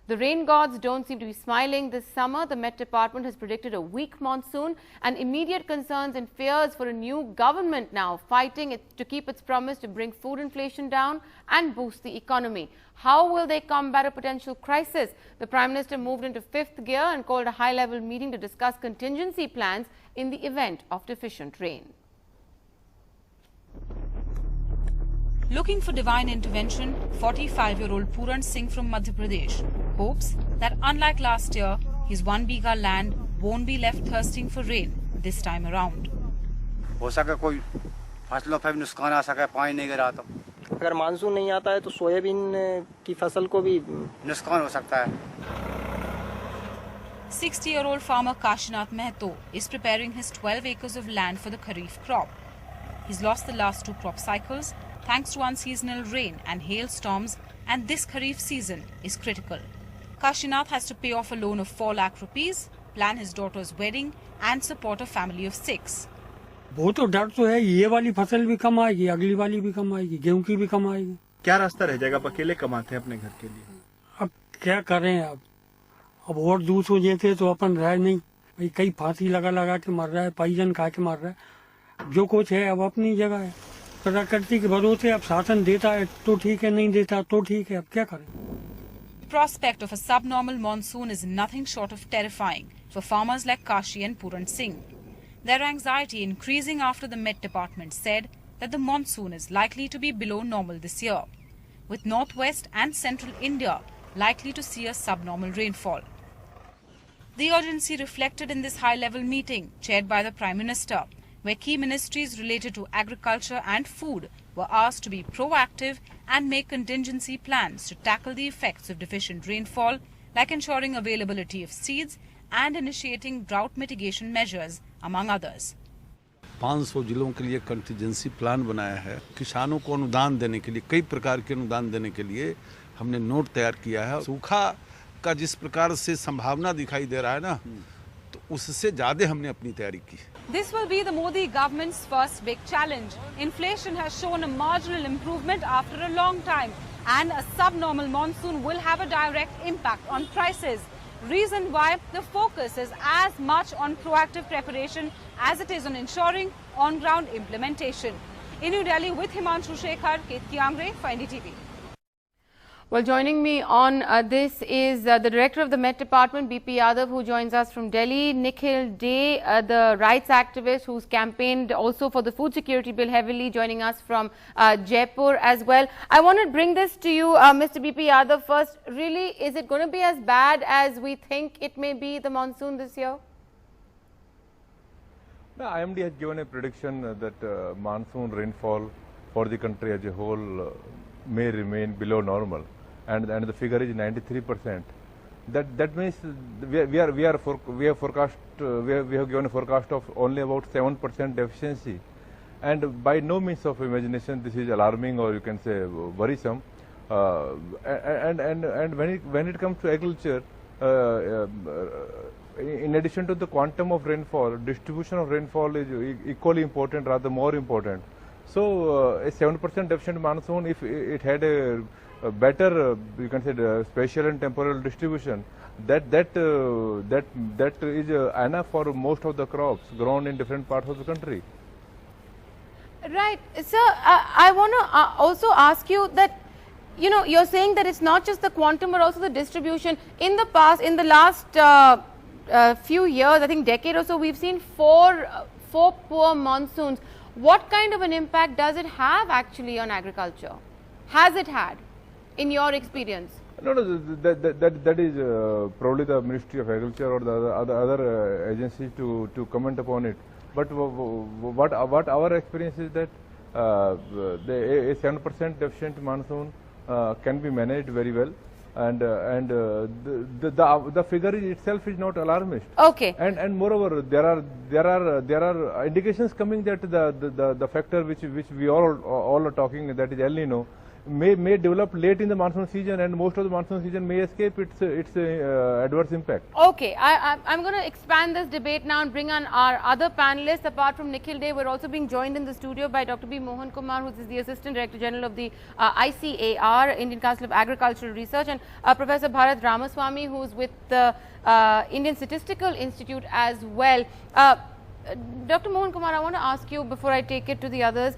The rain gods don't seem to be smiling this summer. The Met Department has predicted a weak monsoon and immediate concerns and fears for a new government now fighting to keep its promise to bring food inflation down and boost the economy. How will they combat a potential crisis? The Prime Minister moved into fifth gear and called a high-level meeting to discuss contingency plans in the event of deficient rain. Looking for divine intervention, 45-year-old Puran Singh from Madhya Pradesh hopes that unlike last year, his 1 bigha land won't be left thirsting for rain this time around. हो सके कोई फसलों पर भी नुकसान आ सके, पानी नहीं गिरा तो अगर मानसून नहीं आता है तो सोयाबीन की फसल को भी नुकसान हो सकता है. 60-year-old farmer Kashinath Mehto is preparing his 12 acres of land for the Kharif crop. He's lost the last 2 crop cycles thanks to unseasonal rain and hailstorms, and this Kharif season is critical. Kashinath has to pay off a loan of 4 lakh rupees, plan his daughter's wedding and support a family of 6. वो तो डर तो है, ये वाली फसल भी कम आएगी, अगली वाली भी कम आएगी, गेहूं की भी कम आएगी. क्या रास्ता रह जाएगा? आप अकेले कमाते हैं अपने घर के लिए. अब क्या करें? अब और दूसरों जैसे तो अपन रह नहीं भाई, कई फांसी लगा के मर रहा है, पॉइजन खा के मर रहा है. जो कुछ है अब अपनी जगह है, प्रकृति के भरोसे. अब शासन देता है तो ठीक है, नहीं देता तो ठीक है, अब क्या करें? The prospect of a subnormal monsoon is nothing short of terrifying for farmers like Kashi and Puran Singh. Their anxiety increasing after the Met Department said that the monsoon is likely to be below normal this year, with northwest and central India likely to see a subnormal rainfall. The urgency reflected in this high-level meeting chaired by the Prime Minister, where key ministries related to agriculture and food were asked to be proactive and make contingency plans to tackle the effects of deficient rainfall, like ensuring availability of seeds and initiating drought mitigation measures, among others. 500 जिलों के लिए contingency plan बनाया है. किसानों को अनुदान देने के लिए, कई प्रकार के अनुदान देने के लिए हमने नोट तैयार किया है. सूखा का जिस प्रकार से संभावना दिखाई दे रहा है ना, तो उससे ज्यादा हमने अपनी तैयारी की. This will be the Modi government's first big challenge. Inflation has shown a marginal improvement after a long time, and a subnormal monsoon will have a direct impact on prices. Reason why the focus is as much on proactive preparation as it is on ensuring on-ground implementation. In New Delhi with Himanshu Shekhar, Ketki Angre for NDTV. Well, joining me on this is the Director of the Met Department, BP Yadav, who joins us from Delhi. Nikhil Day, the rights activist who's campaigned also for the food security bill heavily, joining us from Jaipur as well. I want to bring this to you, Mr. BP Yadav first. Really, is it going to be as bad as we think it may be, the monsoon this year? The IMD has given a prediction that monsoon rainfall for the country as a whole may remain below normal. And the figure is 93%. That means we have given a forecast of only about 7% deficiency, and by no means of imagination this is alarming, or you can say worrisome. And when it comes to agriculture, in addition to the quantum of rainfall, distribution of rainfall is equally important, rather more important. So a 7% deficient monsoon, if it had a better, you can say, spatial and temporal distribution, that is enough for most of the crops grown in different parts of the country. Right. Sir, I want to also ask you that, you know, you're saying that it's not just the quantum but also the distribution. In the past, in the last few years, I think decade or so, we've seen four poor monsoons. What kind of an impact does it have actually on agriculture? Has it had, in your experience? No, that is probably the Ministry of Agriculture or the other agencies to comment upon it. But what our experience is that a 7% deficient monsoon can be managed very well, and the figure itself is not alarmist. Okay. And moreover, there are indications coming that the factor which we all are talking, that is El Nino, may develop late in the monsoon season, and most of the monsoon season may escape its adverse impact. Okay, I'm going to expand this debate now and bring on our other panelists. Apart from Nikhil Dey, we're also being joined in the studio by Dr. B. Mohan Kumar, who is the Assistant Director General of the ICAR, Indian Council of Agricultural Research, and Professor Bharat Ramaswamy, who is with the Indian Statistical Institute as well. Dr. Mohan Kumar, I want to ask you before I take it to the others.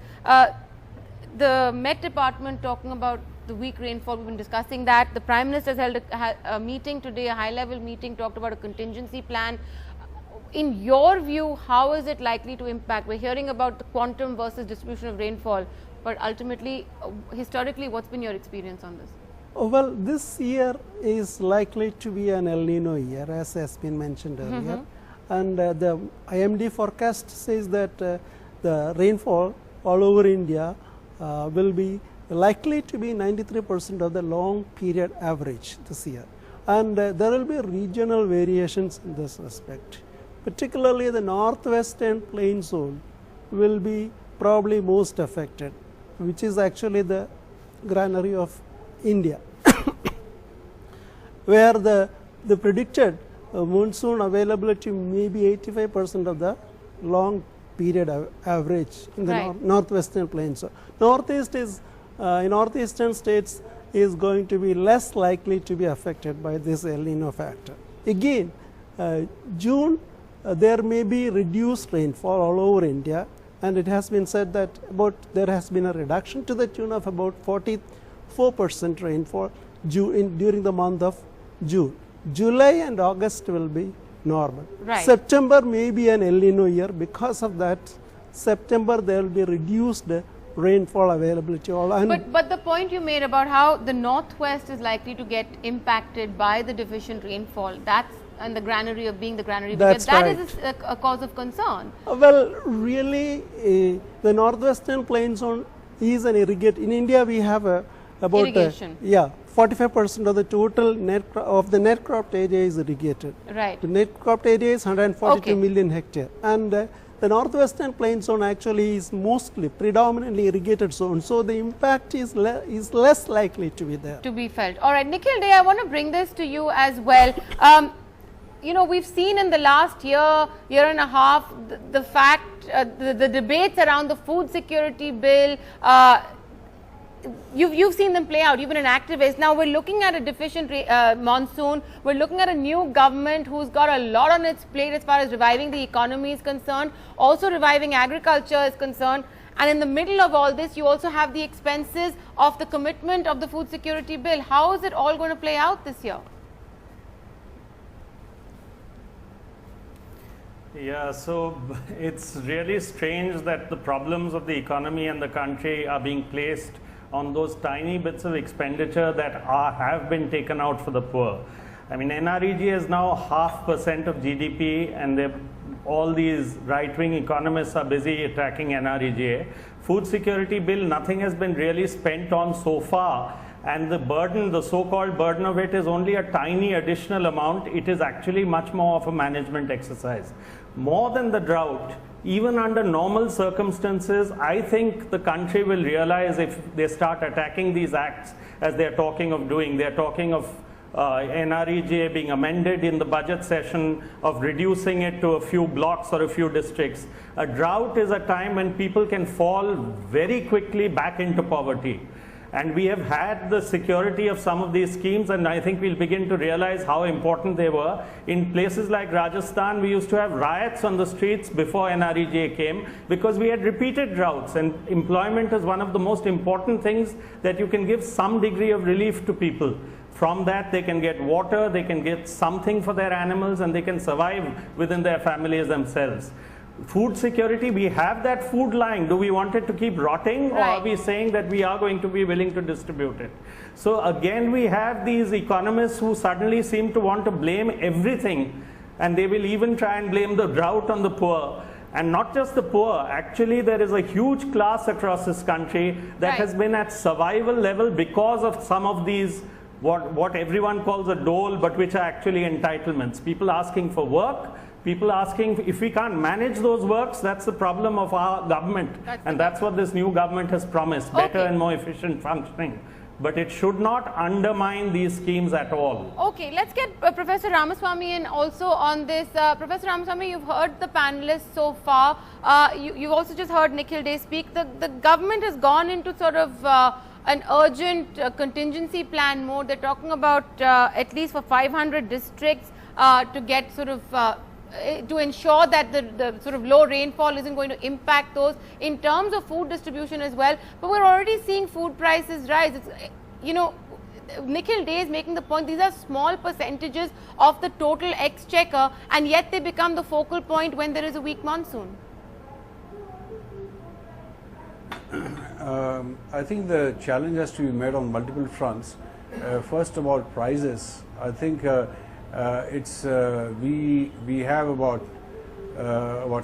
The Met Department talking about the weak rainfall, we've been discussing that. The Prime Minister has held a meeting today, a high-level meeting, talked about a contingency plan. In your view, how is it likely to impact? We're hearing about the quantum versus distribution of rainfall, but ultimately, historically, what's been your experience on this? Well, this year is likely to be an El Nino year, as has been mentioned earlier. And the IMD forecast says that the rainfall all over India will be likely to be 93% of the long period average this year. And there will be regional variations in this respect. Particularly the northwestern plain zone will be probably most affected, which is actually the granary of India, where the predicted monsoon availability may be 85% of the long period average in the northwestern plains. So northeast is in northeastern states is going to be less likely to be affected by this El Nino factor. Again, June there may be reduced rainfall all over India, and it has been said that there has been a reduction to the tune of about 44% rainfall during the month of June. July and August will be normal. September may be an El Nino year. Because of that, September there will be reduced rainfall availability. But the point you made about how the northwest is likely to get impacted by the deficient rainfall, that's and the granary of being the granary, that's that right. is a cause of concern. Well, really, the northwestern plain zone is an irrigate. In India, we have about 45% of the total net cropped area is irrigated. Right. The net cropped area is 142 million hectare, and the northwestern plain zone actually is predominantly irrigated zone. So the impact is less likely to be there. To be felt. All right, Nikhil Dey, I want to bring this to you as well. You know, we've seen in the last year and a half, the fact, the debates around the food security bill. You've seen them play out. You've been an activist. Now we're looking at a deficient monsoon. We're looking at a new government who's got a lot on its plate as far as reviving the economy is concerned, also reviving agriculture is concerned. And in the middle of all this, you also have the expenses of the commitment of the food security bill. How is it all going to play out this year? Yeah, so it's really strange that the problems of the economy and the country are being placed on those tiny bits of expenditure that have been taken out for the poor. I mean, NREG is now 0.5% of GDP, and all these right-wing economists are busy attacking NREGA. Food security bill, nothing has been really spent on so far, and the burden, the so-called burden of it, is only a tiny additional amount. It is actually much more of a management exercise. More than the drought, even under normal circumstances, I think the country will realize if they start attacking these acts as they're talking of doing. They're talking of NREGA being amended in the budget session, of reducing it to a few blocks or a few districts. A drought is a time when people can fall very quickly back into poverty. And we have had the security of some of these schemes, and I think we'll begin to realize how important they were. In places like Rajasthan, we used to have riots on the streets before NREGA came because we had repeated droughts, and employment is one of the most important things that you can give some degree of relief to people. From that, they can get water, they can get something for their animals, and they can survive within their families themselves. Food security, we have that food lying. Do we want it to keep rotting, or are we saying that we are going to be willing to distribute it? So again, we have these economists who suddenly seem to want to blame everything, and they will even try and blame the drought on the poor. And not just the poor, actually there is a huge class across this country that has been at survival level because of some of these what everyone calls a dole, but which are actually entitlements. People asking for work, People asking if we can't manage those works, that's the problem of our government. That's what this new government has promised, better and more efficient functioning. But it should not undermine these schemes at all. Okay, let's get Professor Ramaswamy in also on this. Professor Ramaswamy, you've heard the panelists so far. You've also just heard Nikhil Dey speak. The government has gone into sort of an urgent contingency plan mode. They're talking about at least for 500 districts to get sort of to ensure that the sort of low rainfall isn't going to impact those in terms of food distribution as well. But we're already seeing food prices rise. It's, you know, Nikhil Dey is making the point, these are small percentages of the total exchequer, and yet they become the focal point when there is a weak monsoon. I think the challenge has to be made on multiple fronts. First, about prices. I think we have about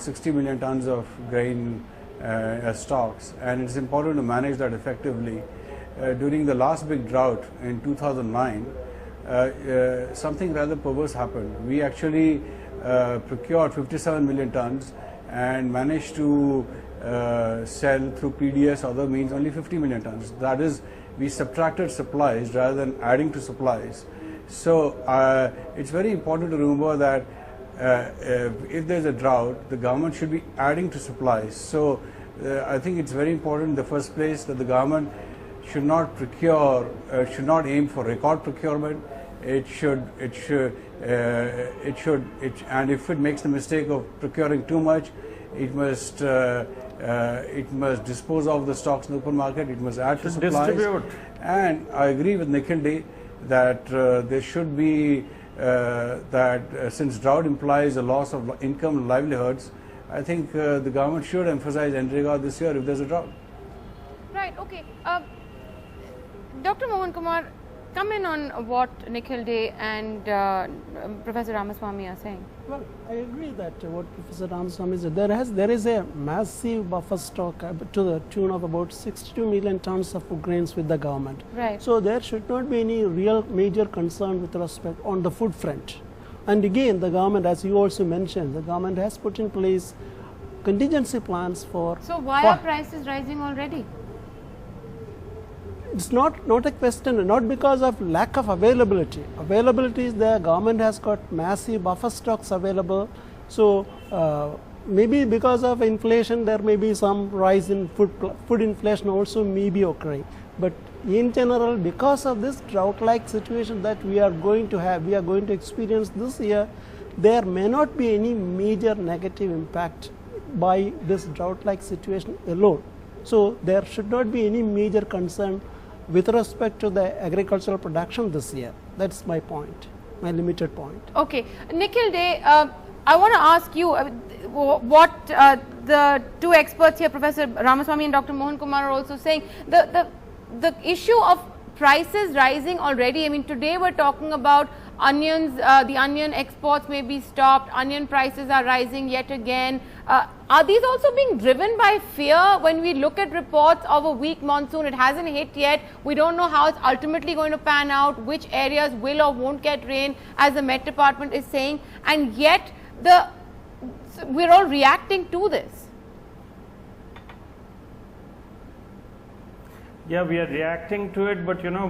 60 million tons of grain as stocks, and it's important to manage that effectively. During the last big drought in 2009, something rather perverse happened. We actually procured 57 million tons and managed to sell through PDS or other means only 50 million tons. That is, we subtracted supplies rather than adding to supplies. So it's very important to remember that if there's a drought, the government should be adding to supplies. So I think it's very important in the first place that the government should not procure, should not aim for record procurement. And if it makes the mistake of procuring too much, it must dispose of the stocks in the open market. It must add to supplies. Distribute. And I agree with Nikhil Dey that there should be since drought implies a loss of income and livelihoods, I think the government should emphasize NREGA this year if there's a drought. Right. Okay. Dr. Mohan Kumar, come in on what Nikhil Dey and Professor Ramaswamy are saying. Well, I agree that what Professor Ramaswamy said, there is a massive buffer stock to the tune of about 62 million tons of food grains with the government. Right. So there should not be any real major concern with respect on the food front. And again, the government, as you also mentioned, the government has put in place contingency plans for. So why are prices rising already? It's not a question, not because of lack of availability. Availability is there, government has got massive buffer stocks available. So maybe because of inflation, there may be some rise in food inflation also may be occurring. But in general, because of this drought-like situation that we are going to experience this year, there may not be any major negative impact by this drought-like situation alone. So there should not be any major concern with respect to the agricultural production this year. That's my point, my limited point. Okay. Nikhil Dey, I want to ask you what the two experts here, Professor Ramaswamy and Dr. Mohan Kumar, are also saying. The issue of prices rising already, I mean, today we're talking about onions, the onion exports may be stopped, onion prices are rising yet again. Are these also being driven by fear when we look at reports of a weak monsoon? It hasn't hit yet. We don't know how it's ultimately going to pan out, which areas will or won't get rain, as the Met Department is saying, and yet we're all reacting to this. Yeah, we are reacting to it, but you know,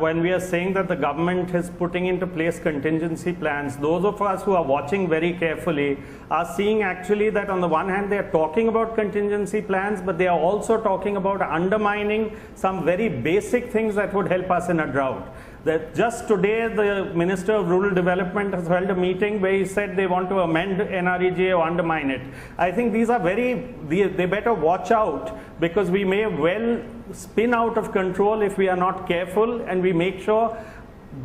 when we are saying that the government is putting into place contingency plans, those of us who are watching very carefully are seeing actually that on the one hand they are talking about contingency plans, but they are also talking about undermining some very basic things that would help us in a drought. That just today the Minister of Rural Development has held a meeting where he said they want to amend NREGA or undermine it. I think these are they better watch out, because we may well spin out of control if we are not careful, and we make sure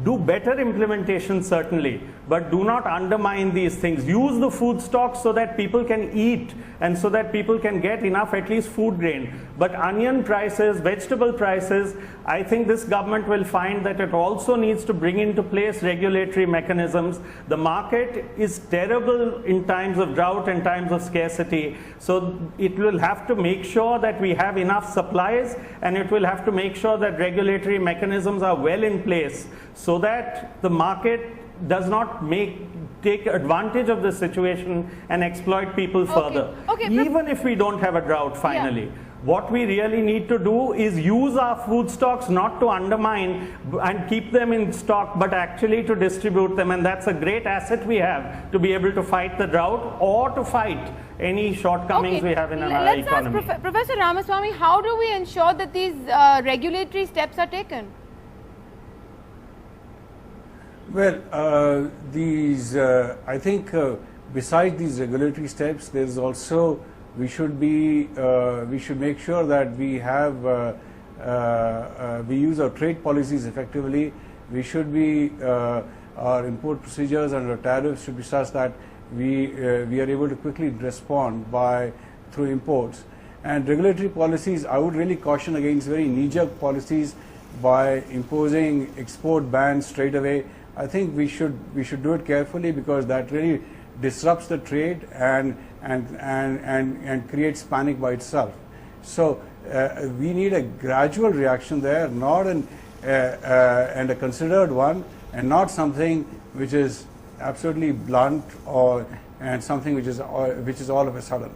do better implementation certainly, but do not undermine these things. Use the food stocks so that people can eat and so that people can get enough at least food grain. But onion prices, vegetable prices, I think this government will find that it also needs to bring into place regulatory mechanisms. The market is terrible in times of drought and times of scarcity. So it will have to make sure that we have enough supplies, and it will have to make sure that regulatory mechanisms are well in place so that the market does not make take advantage of the situation and exploit people further. Okay, Even if we don't have a drought finally. What we really need to do is use our food stocks not to undermine and keep them in stock, but actually to distribute them, and that's a great asset we have to be able to fight the drought or to fight any shortcomings we have in our economy. Let's ask Professor Ramaswamy, how do we ensure that these regulatory steps are taken? Well, I think besides these regulatory steps, there is also we should make sure that we use our trade policies effectively. We should be our import procedures and our tariffs should be such that we are able to quickly respond through imports. And regulatory policies, I would really caution against very knee-jerk policies by imposing export bans straight away. I think we should do it carefully, because that really disrupts the trade and creates panic by itself. So we need a gradual reaction there, not and a considered one, and not something which is absolutely blunt and something which is all of a sudden.